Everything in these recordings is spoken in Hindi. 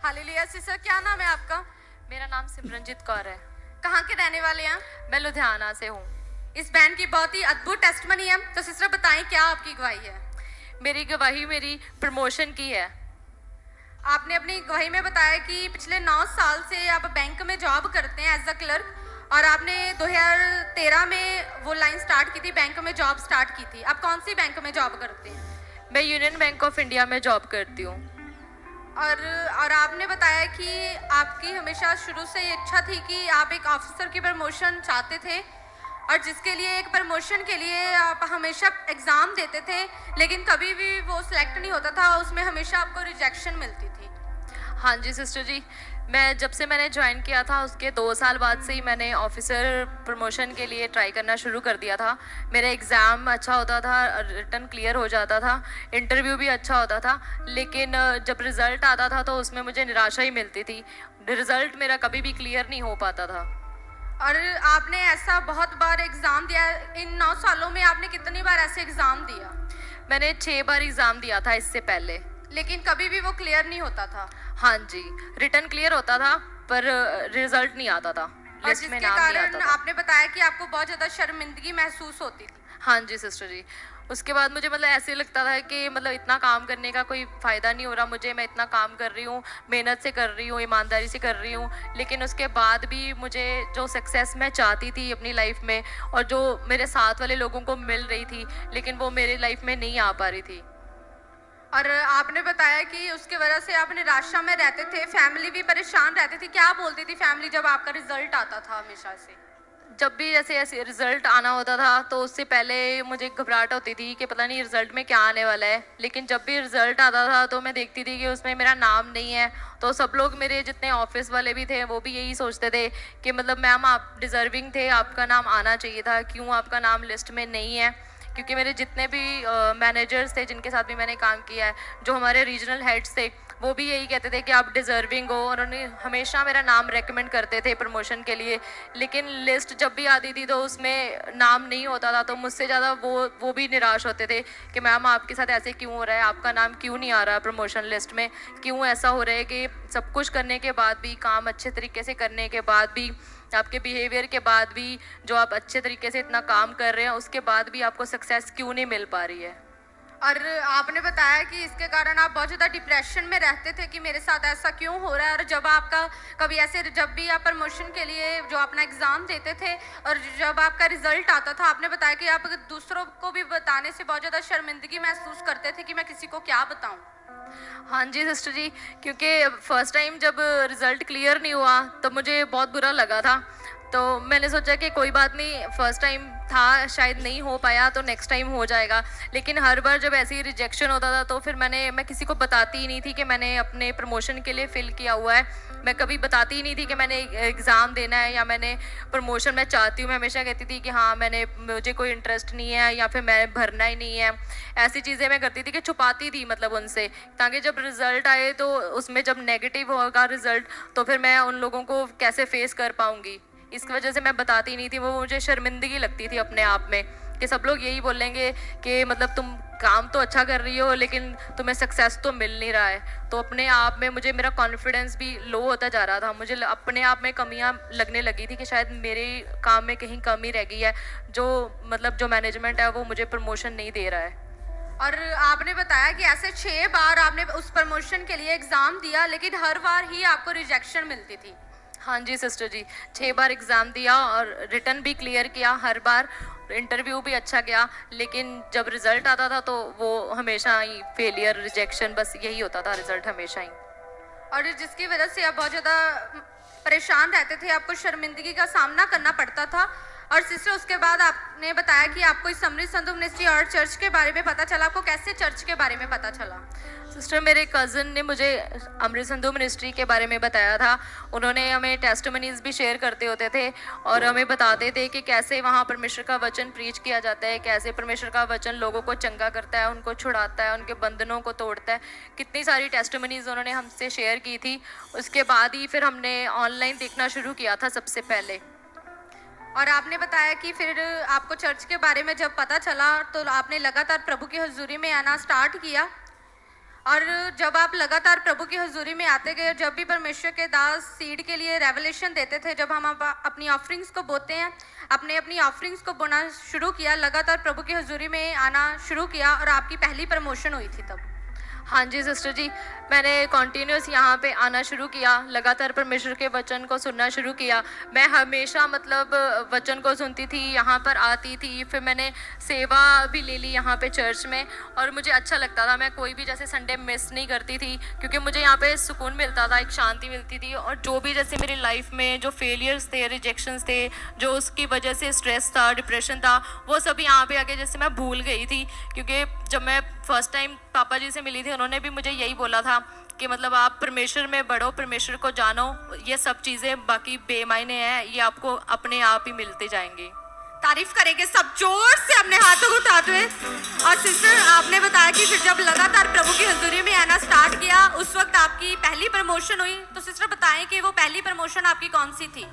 हालेलुया सिस्टर, क्या नाम है आपका? मेरा नाम सिमरनजीत कौर है। कहाँ के रहने वाले हैं? मैं लुधियाना से हूँ। इस बैंड की बहुत ही अद्भुत टेस्टमनी है, तो सिस्टर बताएं क्या आपकी गवाही है? मेरी गवाही मेरी प्रमोशन की है। आपने अपनी गवाही में बताया कि पिछले 9 साल से आप बैंक में जॉब करते हैं एज अ क्लर्क, और आपने 2013 में वो लाइन स्टार्ट की थी, बैंक में जॉब स्टार्ट की थी। आप कौन सी बैंक में जॉब करते हैं? मैं यूनियन बैंक ऑफ इंडिया में जॉब करती हूँ। और आपने बताया कि आपकी हमेशा शुरू से ये इच्छा थी कि आप एक ऑफिसर की प्रमोशन चाहते थे, और जिसके लिए एक प्रमोशन के लिए आप हमेशा एग्ज़ाम देते थे, लेकिन कभी भी वो सिलेक्ट नहीं होता था, उसमें हमेशा आपको रिजेक्शन मिलती थी। हाँ जी सिस्टर जी, जब से मैंने ज्वाइन किया था उसके 2 साल बाद से ही मैंने ऑफिसर प्रमोशन के लिए ट्राई करना शुरू कर दिया था। मेरा एग्ज़ाम अच्छा होता था, रिटन क्लियर हो जाता था, इंटरव्यू भी अच्छा होता था, लेकिन जब रिज़ल्ट आता था तो उसमें मुझे निराशा ही मिलती थी। रिज़ल्ट मेरा कभी भी क्लियर नहीं हो पाता था। और आपने ऐसा बहुत बार एग्ज़ाम दिया, इन 9 सालों में आपने कितनी बार ऐसे एग्ज़ाम दिया? मैंने 6 बार एग्ज़ाम दिया था इससे पहले, लेकिन कभी भी वो क्लियर नहीं होता था। हाँ जी, रिटन क्लियर होता था पर रिजल्ट नहीं आता था, और लिस्ट में जिसके नाम नहीं कारण आता था। आपने बताया कि आपको बहुत ज़्यादा शर्मिंदगी महसूस होती थी। हाँ जी सिस्टर जी, उसके बाद मुझे ऐसे लगता था कि इतना काम करने का कोई फ़ायदा नहीं हो रहा मुझे। मैं इतना काम कर रही हूँ, मेहनत से कर रही हूँ, ईमानदारी से कर रही हूँ, लेकिन उसके बाद भी मुझे जो सक्सेस मैं चाहती थी अपनी लाइफ में और जो मेरे साथ वाले लोगों को मिल रही थी, लेकिन वो मेरे लाइफ में नहीं आ पा रही थी। और आपने बताया कि उसके वजह से आप निराशा में रहते थे, फैमिली भी परेशान रहती थी। क्या बोलती थी फैमिली जब आपका रिजल्ट आता था हमेशा से? जब भी जैसे ऐसे रिजल्ट आना होता था तो उससे पहले मुझे घबराहट होती थी कि पता नहीं रिजल्ट में क्या आने वाला है, लेकिन जब भी रिजल्ट आता था तो मैं देखती थी कि उसमें मेरा नाम नहीं है, तो सब लोग मेरे जितने ऑफिस वाले भी थे वो भी यही सोचते थे कि मैम आप डिज़र्विंग थे, आपका नाम आना चाहिए था, क्यों आपका नाम लिस्ट में नहीं है। क्योंकि मेरे जितने भी मैनेजर्स थे जिनके साथ भी मैंने काम किया है, जो हमारे रीजनल हेड्स थे, वो भी यही कहते थे कि आप डिज़र्विंग हो, और उन्होंने हमेशा मेरा नाम रेकमेंड करते थे प्रमोशन के लिए। लेकिन लिस्ट जब भी आती थी तो उसमें नाम नहीं होता था, तो मुझसे ज़्यादा वो भी निराश होते थे कि मैम आपके साथ ऐसे क्यों हो रहा है, आपका नाम क्यों नहीं आ रहा प्रमोशन लिस्ट में, क्यों ऐसा हो रहा है कि सब कुछ करने के बाद भी, काम अच्छे तरीके से करने के बाद भी, आपके बिहेवियर के बाद भी, जो आप अच्छे तरीके से इतना काम कर रहे हैं उसके बाद भी आपको सक्सेस क्यों नहीं मिल पा रही है। और आपने बताया कि इसके कारण आप बहुत ज़्यादा डिप्रेशन में रहते थे कि मेरे साथ ऐसा क्यों हो रहा है। और जब आपका कभी ऐसे, जब भी आप प्रमोशन के लिए जो अपना एग्ज़ाम देते थे और जब आपका रिजल्ट आता था, आपने बताया कि आप दूसरों को भी बताने से बहुत ज़्यादा शर्मिंदगी महसूस करते थे कि मैं किसी को क्या बताऊं। हाँ जी सिस्टर जी, क्योंकि फर्स्ट टाइम जब रिज़ल्ट क्लियर नहीं हुआ तब मुझे बहुत बुरा लगा था, तो मैंने सोचा कि कोई बात नहीं, फर्स्ट टाइम था, शायद नहीं हो पाया तो नेक्स्ट टाइम हो जाएगा। लेकिन हर बार जब ऐसे ही रिजेक्शन होता था तो फिर मैं किसी को बताती ही नहीं थी कि मैंने अपने प्रमोशन के लिए फ़िल किया हुआ है। मैं कभी बताती ही नहीं थी कि मैंने एग्ज़ाम देना है या मैंने प्रमोशन मैं चाहती हूँ। मैं हमेशा कहती थी कि हाँ, मुझे कोई इंटरेस्ट नहीं है या फिर मैं भरना ही नहीं है। ऐसी चीज़ें मैं करती थी कि छुपाती थी उनसे, ताकि जब रिज़ल्ट आए तो उसमें जब नेगेटिव होगा रिज़ल्ट तो फिर मैं उन लोगों को कैसे फेस कर पाऊँगी। इस वजह से मैं बताती नहीं थी। वो मुझे शर्मिंदगी लगती थी अपने आप में कि सब लोग यही बोलेंगे कि तुम काम तो अच्छा कर रही हो लेकिन तुम्हें सक्सेस तो मिल नहीं रहा है। तो अपने आप में मेरा कॉन्फिडेंस भी लो होता जा रहा था। मुझे अपने आप में कमियां लगने लगी थी कि शायद मेरे काम में कहीं कमी रह गई है, जो जो मैनेजमेंट है वो मुझे प्रमोशन नहीं दे रहा है। और आपने बताया कि ऐसे 6 बार आपने उस प्रमोशन के लिए एग्ज़ाम दिया, लेकिन हर बार ही आपको रिजेक्शन मिलती थी। हाँ जी सिस्टर जी, 6 बार एग्ज़ाम दिया और रिटन भी क्लियर किया हर बार, इंटरव्यू भी अच्छा गया, लेकिन जब रिज़ल्ट आता था तो वो हमेशा ही फेलियर, रिजेक्शन, बस यही होता था रिज़ल्ट हमेशा ही। और जिसकी वजह से आप बहुत ज़्यादा परेशान रहते थे, आपको शर्मिंदगी का सामना करना पड़ता था। और सिस्टर, उसके बाद आपने बताया कि आपको इस अमृत संधु मिनिस्ट्री और चर्च के बारे में पता चला। आपको कैसे चर्च के बारे में पता चला? सिस्टर, मेरे कज़न ने मुझे अमृत संधु मिनिस्ट्री के बारे में बताया था। उन्होंने हमें टेस्टिमनीज़ भी शेयर करते होते थे और हमें बताते थे कि कैसे वहाँ परमेश्वर का वचन प्रीच किया जाता है, कैसे परमेश्वर का वचन लोगों को चंगा करता है, उनको छुड़ाता है, उनके बंधनों को तोड़ता है। कितनी सारी टेस्टिमनीज़ उन्होंने हमसे शेयर की थी। उसके बाद ही फिर हमने ऑनलाइन देखना शुरू किया था सबसे पहले। और आपने बताया कि फिर आपको चर्च के बारे में जब पता चला तो आपने लगातार प्रभु की हजूरी में आना स्टार्ट किया। और जब आप लगातार प्रभु की हजूरी में आते गए, जब भी परमेश्वर के दास सीड के लिए रेवलेशन देते थे, जब हम अपनी ऑफरिंग्स को बोते हैं, आपने अपनी ऑफरिंग्स को बोना शुरू किया, लगातार प्रभु की हजूरी में आना शुरू किया और आपकी पहली प्रमोशन हुई थी तब। हाँ जी सिस्टर जी, मैंने कॉन्टीन्यूस यहाँ पे आना शुरू किया, लगातार परमेश्वर के वचन को सुनना शुरू किया। मैं हमेशा मतलब वचन को सुनती थी, यहाँ पर आती थी, फिर मैंने सेवा भी ले ली यहाँ पे चर्च में और मुझे अच्छा लगता था। मैं कोई भी जैसे संडे मिस नहीं करती थी क्योंकि मुझे यहाँ पे सुकून मिलता था, एक शांति मिलती थी। और जो भी जैसे मेरी लाइफ में जो फेलियर्स थे, रिजेक्शंस थे, जो उसकी वजह से स्ट्रेस था, डिप्रेशन था, वो सब यहाँ पे आके जैसे मैं भूल गई थी। क्योंकि जब मैं फर्स्ट टाइम पापा जी से मिली थी, उन्होंने भी मुझे यही बोला था कि मतलब आप परमेश्वर में बढ़ो, परमेश्वर को जानो, ये सब चीज़ें बाकी बेमायने हैं, ये आपको अपने आप ही मिलते जाएंगे। तारीफ करेंगे सब जोर से अपने हाथों को उठाते हुए। और सिस्टर, आपने बताया कि फिर जब लगातार प्रभु की हजूरी में आना स्टार्ट किया, उस वक्त आपकी पहली प्रमोशन हुई। तो सिस्टर बताएं कि वो पहली प्रमोशन आपकी कौन सी थी?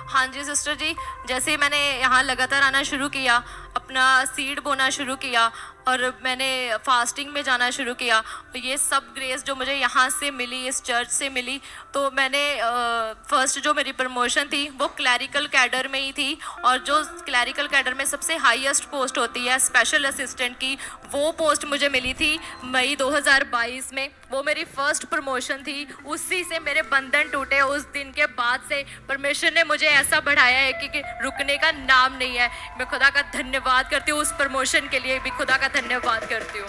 हाँ जी सिस्टर जी, जैसे मैंने यहाँ लगातार आना शुरू किया, अपना सीड बोना शुरू किया और मैंने फास्टिंग में जाना शुरू किया, तो ये सब ग्रेस जो मुझे यहाँ से मिली, इस चर्च से मिली, तो मैंने फर्स्ट जो मेरी प्रमोशन थी वो क्लैरिकल कैडर में ही थी। और जो क्लैरिकल कैडर में सबसे हाईएस्ट पोस्ट होती है स्पेशल असिस्टेंट की, वो पोस्ट मुझे मिली थी मई 2022 में। वो मेरी फर्स्ट प्रमोशन थी। उसी से मेरे बंधन टूटे। उस दिन के बाद से परमेश्वर ने मुझे ऐसा बढ़ाया है कि रुकने का नाम नहीं है। मैं खुदा का धन्यवाद करती हूँ, उस प्रमोशन के लिए भी खुदा का धन्यवाद करती हूँ।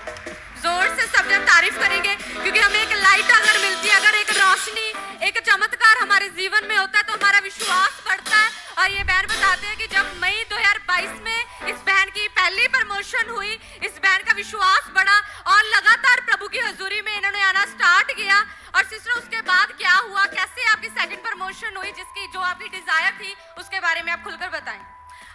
जोर से सब जन तारीफ करेंगे, क्योंकि हमें एक लाइट अगर मिलती है, अगर एक रोशनी, एक चमत्कार हमारे जीवन में होता है तो हमारा विश्वास बढ़ता है। और ये बहन बताते हैं कि जब मई 2022 में इस बहन की पहली प्रमोशन हुई, इस बहन का विश्वास बढ़ा और लगातार प्रभु की हजूरी में इन्होंने आना स्टार्ट किया। और सिस्टर, उसके बाद क्या हुआ, कैसे आपकी सेकंड प्रमोशन हुई, जिसकी जो आपकी डिजायर थी, उसके बारे में आप खुलकर बताएं।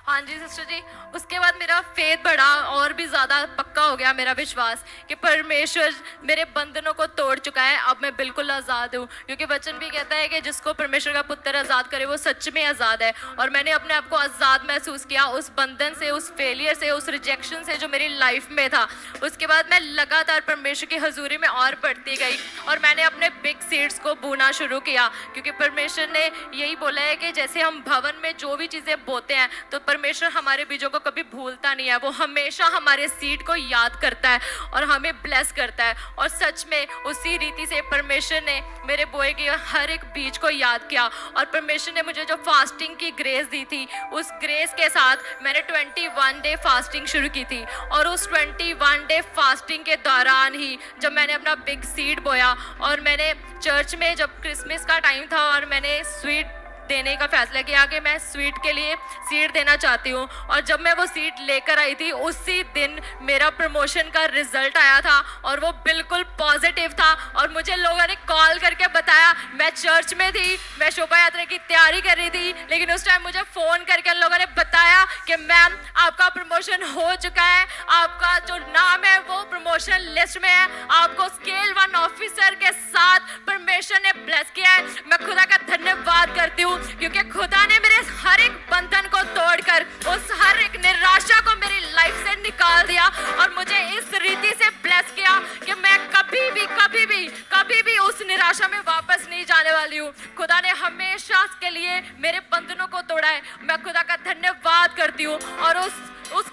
हाँ जी सिस्टर जी, उसके बाद मेरा फेथ बढ़ा और भी ज़्यादा पक्का हो गया मेरा विश्वास कि परमेश्वर मेरे बंधनों को तोड़ चुका है। अब मैं बिल्कुल आज़ाद हूँ, क्योंकि वचन भी कहता है कि जिसको परमेश्वर का पुत्र आज़ाद करे वो सच में आज़ाद है। और मैंने अपने आप को आज़ाद महसूस किया उस बंधन से, उस फेलियर से, उस रिजेक्शन से जो मेरी लाइफ में था। उसके बाद मैं लगातार परमेश्वर की हजूरी में और बढ़ती गई और मैंने अपने बिग सीड्स को बोना शुरू किया, क्योंकि परमेश्वर ने यही बोला है कि जैसे हम भवन में जो भी चीज़ें बोते हैं तो परमेश्वर हमारे बीजों को कभी भूलता नहीं है। वो हमेशा हमारे सीड को याद करता है और हमें ब्लेस करता है। और सच में उसी रीति से परमेश्वर ने मेरे बोए के हर एक बीज को याद किया। और परमेश्वर ने मुझे जो फास्टिंग की ग्रेस दी थी, उस ग्रेस के साथ मैंने 21 डे फास्टिंग शुरू की थी। और उस 21 डे फास्टिंग के दौरान ही जब मैंने अपना बिग सीड बोया और मैंने चर्च में जब क्रिसमस का टाइम था और मैंने स्वीट देने का फैसला किया कि मैं स्वीट के लिए सीड देना चाहती हूँ। और जब मैं वो सीड लेकर आई थी, उसी दिन मेरा प्रमोशन का रिजल्ट आया था और वो बिल्कुल पॉजिटिव था। और मुझे लोगों ने कॉल करके बताया, मैं चर्च में थी, मैं शोभा यात्रा की तैयारी कर रही थी, लेकिन उस टाइम मुझे फ़ोन करके उन लोगों ने बताया कि मैम आपका प्रमोशन हो चुका है, आपका जो नाम है वो प्रमोशन लिस्ट में है, आपको स्केल 1 ऑफिसर के साथ परमेश्वर ने ब्लेस किया है। मैं खुदा का धन्यवाद करती हूँ, क्योंकि खुदा ने मेरे हर एक बंधन को तोड़कर उस हर एक निराशा को मेरी लाइफ से निकाल दिया और मुझे इस रीति से ब्लेस किया कि मैं कभी भी उस निराशा में वापस नहीं जाने वाली हूँ। खुदा ने हमेशा के लिए मेरे बंधनों को तोड़ा है। मैं खुदा का धन्यवाद करती हूँ और उस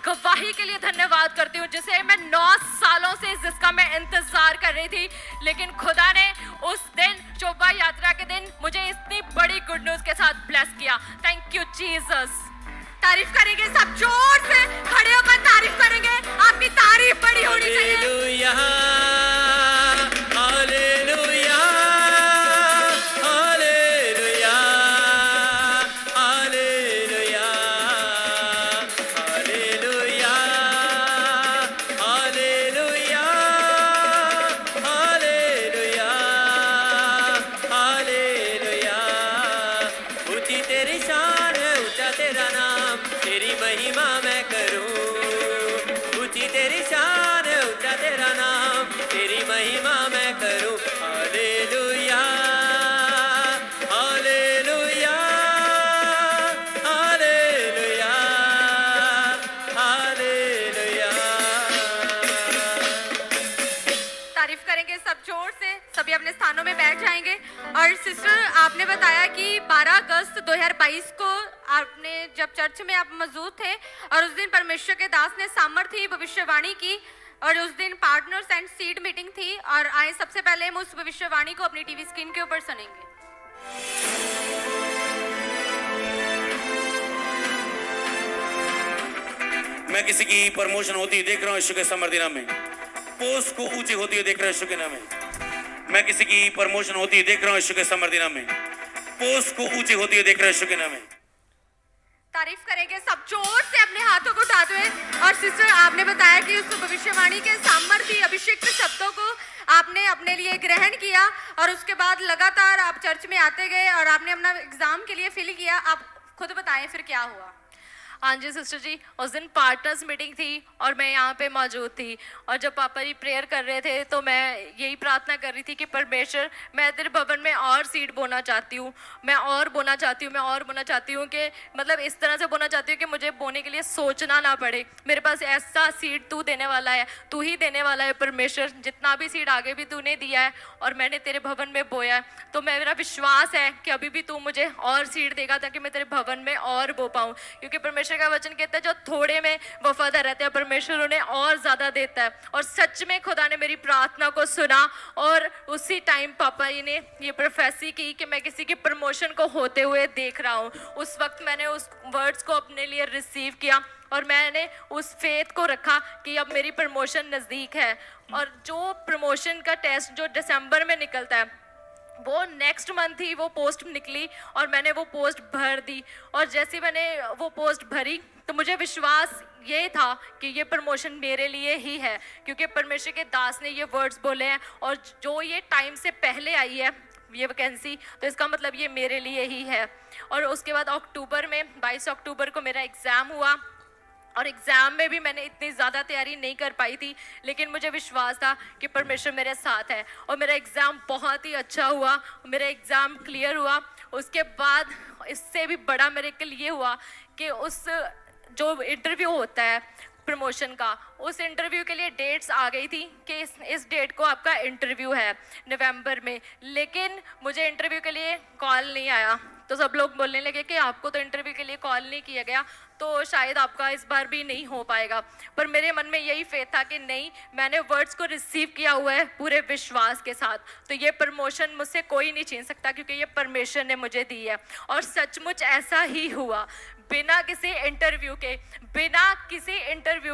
गवाही के लिए धन्यवाद करती हूँ जिसे मैं 9 सालों से जिसका मैं इंतजार कर रही थी। लेकिन खुदा ने उस दिन, शोभा यात्रा के दिन, मुझे इतनी बड़ी गुड न्यूज के साथ ब्लेस किया। Thank you Jesus. तारीफ करेंगे सब, जोर से खड़े होकर तारीफ करेंगे। आपकी तारीफ बड़ी होनी चाहिए। Hallelujah, hallelujah, hallelujah, hallelujah, hallelujah, hallelujah, hallelujah, hallelujah. ऊंची तेरी शान है, ऊंचा तेरा नाम, तेरी महिमा मैं करूं। ऊंची तेरी शान है, ऊंचा तेरा नाम, तेरी महिमा मैं करूं। सभी अपने स्थानों में बैठ जाएंगे। और सिस्टर, आपने बताया कि 12 अगस्त 2022 को आपने जब चर्च में आप मौजूद थे और उस दिन परमेश्वर के दास ने सामर्थी भविष्यवाणी की और उस दिन पार्टनर्स एंड सीड मीटिंग थी। और आए सबसे पहले हम उस भविष्यवाणी को अपनी टीवी स्क्रीन के ऊपर सुनेंगे। मैं किसी की प्रमोशन होती हुई देख रहा हूँ यीशु के समर्थी नाम में। पोस्ट को ऊंची होती हुई देख रहा हूँ यीशु के नाम में। मैं किसी की प्रमोशन होती हुई देख रहा हूँ यीशु के समर्थी नाम में। पोस्ट को ऊंची होती हुई देख रहा हूँ यीशु के नाम में। तारीफ करेंगे सब जोर से अपने हाथों को उठाते हुए। और सिस्टर, आपने बताया कि उस भविष्यवाणी के सामर्थी अभिषेक शब्दों को आपने अपने लिए ग्रहण किया और उसके बाद लगातार आप चर्च में आते गए और आपने अपना एग्जाम के लिए फिल किया। आप खुद बताएं फिर क्या हुआ। हाँ जी सिस्टर जी, उस दिन पार्टनर्स मीटिंग थी और मैं यहाँ पे मौजूद थी। और जब पापा जी प्रेयर कर रहे थे तो मैं यही प्रार्थना कर रही थी कि परमेश्वर, मैं तेरे भवन में और सीड बोना चाहती हूँ, मैं और बोना चाहती हूँ, मैं और बोना चाहती हूँ कि मतलब इस तरह से बोना चाहती हूँ कि मुझे बोने के लिए सोचना ना पड़े। मेरे पास ऐसा सीड तू देने वाला है, तू ही देने वाला है परमेश्वर। जितना भी सीड आगे भी तूने दिया है और मैंने तेरे भवन में बोया है, तो मेरा विश्वास है कि अभी भी तू मुझे और सीड देगा ताकि मैं तेरे भवन में और बो पाऊँ। क्योंकि परमेश्वर का वचन कहता है जो थोड़े में वफादार रहते हैं परमेश्वर उन्हें और ज्यादा देता है। और सच में खुदा ने मेरी प्रार्थना को सुना और उसी टाइम पापा जी ने ये प्रोफेसी की कि मैं किसी की प्रमोशन को होते हुए देख रहा हूँ। उस वक्त मैंने उस वर्ड्स को अपने लिए रिसीव किया और मैंने उस फेथ को रखा कि अब मेरी प्रमोशन नज़दीक है। और जो प्रमोशन का टेस्ट जो दिसंबर में निकलता है वो नेक्स्ट मंथ ही वो पोस्ट निकली और मैंने वो पोस्ट भर दी। और जैसे मैंने वो पोस्ट भरी तो मुझे विश्वास ये था कि ये प्रमोशन मेरे लिए ही है, क्योंकि परमेश्वर के दास ने ये वर्ड्स बोले हैं और जो ये टाइम से पहले आई है ये वैकेंसी, तो इसका मतलब ये मेरे लिए ही है। और उसके बाद अक्टूबर में 22 अक्टूबर को मेरा एग्ज़ाम हुआ और एग्ज़ाम में भी मैंने इतनी ज़्यादा तैयारी नहीं कर पाई थी, लेकिन मुझे विश्वास था कि परमेश्वर मेरे साथ है और मेरा एग्ज़ाम बहुत ही अच्छा हुआ, मेरा एग्ज़ाम क्लियर हुआ। उसके बाद इससे भी बड़ा मेरेकल ये हुआ कि उस जो इंटरव्यू होता है प्रमोशन का, उस इंटरव्यू के लिए डेट्स आ गई थी कि इस डेट को आपका इंटरव्यू है नवंबर में, लेकिन मुझे इंटरव्यू के लिए कॉल नहीं आया। तो सब लोग बोलने लगे कि आपको तो इंटरव्यू के लिए कॉल नहीं किया गया तो शायद आपका इस बार भी नहीं हो पाएगा। पर मेरे मन में यही फेथ था कि नहीं, मैंने वर्ड्स को रिसीव किया हुआ है पूरे विश्वास के साथ, तो ये प्रमोशन मुझसे कोई नहीं छीन सकता क्योंकि ये परमेश्वर ने मुझे दी है। और सचमुच ऐसा ही हुआ, बिना किसी इंटरव्यू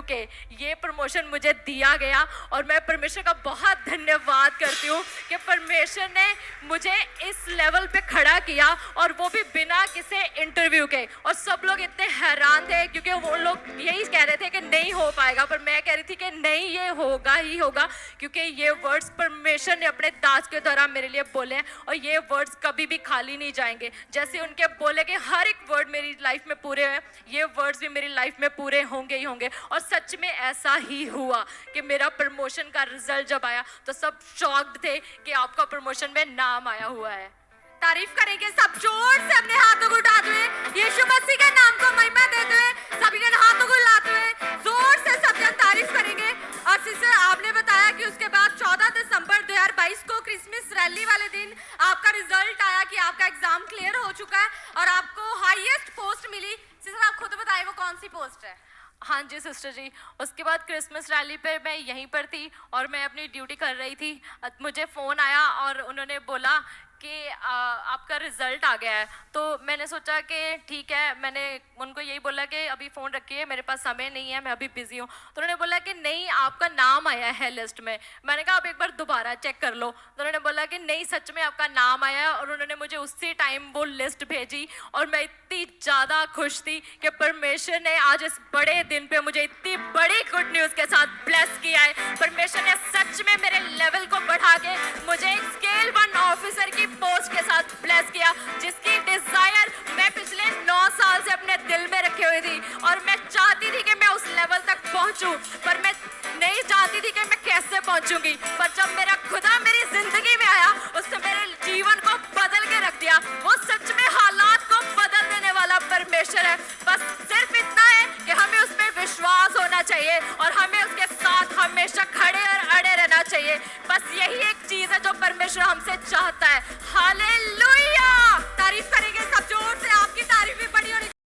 के ये प्रमोशन मुझे दिया गया। और मैं परमेश्वर का बहुत धन्यवाद करती हूँ कि परमेश्वर ने मुझे इस लेवल पे खड़ा किया और वो भी बिना किसी इंटरव्यू के। और सब लोग इतने हैरान थे क्योंकि वो लोग यही कह रहे थे कि नहीं हो पाएगा, पर मैं कह रही थी कि नहीं, ये होगा ही होगा, क्योंकि ये वर्ड्स परमेश्वर ने अपने दास के द्वारा मेरे लिए बोले हैं और ये वर्ड्स कभी भी खाली नहीं जाएंगे। जैसे उनके बोले कि हर एक वर्ड मेरी लाइफ में पूरे हैं, ये वर्ड्स भी मेरी लाइफ में पूरे होंगे ही होंगे। और सच में ऐसा ही हुआ कि मेरा प्रमोशन का रिजल्ट जब आया तो सब शॉक्ड थे कि आपका प्रमोशन में नाम आया हुआ है। तारीफ करेंगे सब जोर से अपने हाथों को उठाते हुए, यीशु मसीह के नाम को महिमा देते हुए, सभी ने हाथों को हिलाते हुए जोर से सब जन तारीफ करेंगे। और सिस्टर, आपने बताया कि उसके बाद 14 दिसंबर 2022 को क्रिसमस रैली वाले दिन आपका रिजल्ट आया कि आपका एग्जाम क्लियर हो चुका है और आपको हाईएस्ट पोस्ट मिली। सिस्टर, आप खुद बताएं वो कौन सी पोस्ट है। हाँ जी सिस्टर जी, उसके बाद क्रिसमस रैली पे मैं यहीं पर थी और मैं अपनी ड्यूटी कर रही थी। मुझे फ़ोन आया और उन्होंने बोला कि आपका रिज़ल्ट आ गया है। तो मैंने सोचा कि ठीक है, मैंने उनको यही बोला कि अभी फ़ोन रखिए, मेरे पास समय नहीं है, मैं अभी बिज़ी हूँ। तो उन्होंने बोला कि नहीं, आपका नाम आया है लिस्ट में। मैंने कहा आप एक बार दोबारा चेक कर लो। तो उन्होंने बोला कि नहीं, सच में आपका नाम आया है। और उन्होंने मुझे उसी टाइम वो लिस्ट भेजी और मैं इतनी ज़्यादा खुश थी कि परमेश्वर ने आज इस बड़े दिन पे मुझे इतनी बड़ी गुड न्यूज़ के साथ ब्लेस किया है। परमेश्वर ने सच में मेरे लेवल को बढ़ा के मुझे एक स्केल 1 ऑफिसर की पोस्ट के साथ ब्लेस किया, जिसकी डिजायर मैं पिछले 9 साल से अपने दिल में रखी हुई थी। और मैं चाहती थी कि मैं उस लेवल तक पहुंचूं, पर मैं नहीं जानती थी कि मैं कैसे पहुंचूंगी। पर जब मेरा खुदा मेरी जिंदगी में आया, उसने मेरे जीवन को बदल के रख दिया। वो सच में हालात को बदल देने वाला परमेश्वर है। बस सिर्फ इतना है कि हमें उस पर विश्वास होना चाहिए और हमें उसके साथ हमेशा खड़े और अड़े रहना चाहिए। बस यही एक चीज है जो परमेश्वर मिश्रा हमसे चाहते